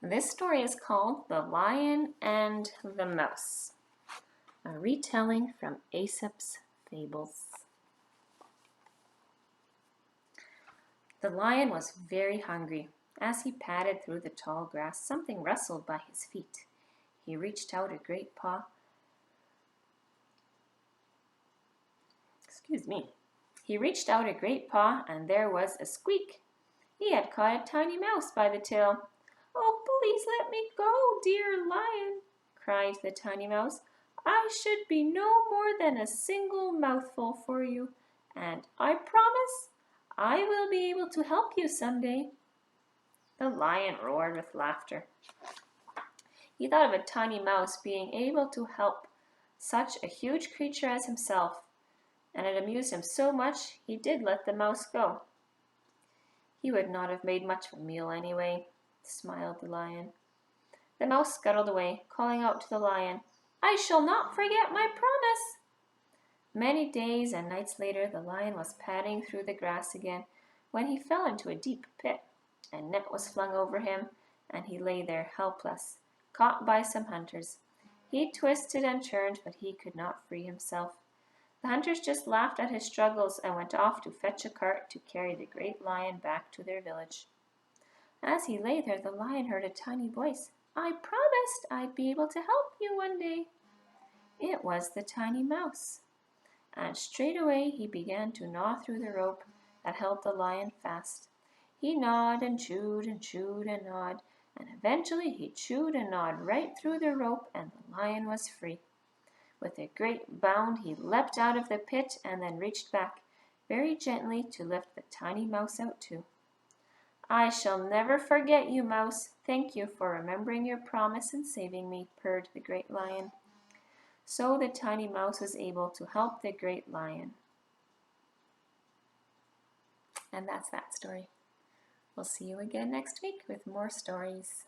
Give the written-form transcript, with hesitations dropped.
This story is called The Lion and the Mouse, a retelling from Aesop's Fables. The lion was very hungry. As he padded through the tall grass, something rustled by his feet. He reached out a great paw. He reached out a great paw, and there was a squeak. He had caught a tiny mouse by the tail. "Oh, please let me go, dear lion," cried the tiny mouse. "I should be no more than a single mouthful for you, and I promise I will be able to help you some day." The lion roared with laughter. He thought of a tiny mouse being able to help such a huge creature as himself, and it amused him so much he did let the mouse go. "He would not have made much of a meal anyway," smiled the lion. The mouse scuttled away, calling out to the lion, "I shall not forget my promise." Many days and nights later, the lion was padding through the grass again when he fell into a deep pit. A net was flung over him, and he lay there helpless, caught by some hunters. He twisted and turned, but he could not free himself. The hunters just laughed at his struggles and went off to fetch a cart to carry the great lion back to their village. As he lay there, the lion heard a tiny voice. "I promised I'd be able to help you one day." It was the tiny mouse, and straightway he began to gnaw through the rope that held the lion fast. He gnawed and chewed and chewed and gnawed, and eventually he chewed and gnawed right through the rope, and the lion was free. With a great bound he leapt out of the pit and then reached back very gently to lift the tiny mouse out too. "I shall never forget you, mouse. Thank you for remembering your promise and saving me," purred the great lion. So the tiny mouse was able to help the great lion. And that's that story. We'll see you again next week with more stories.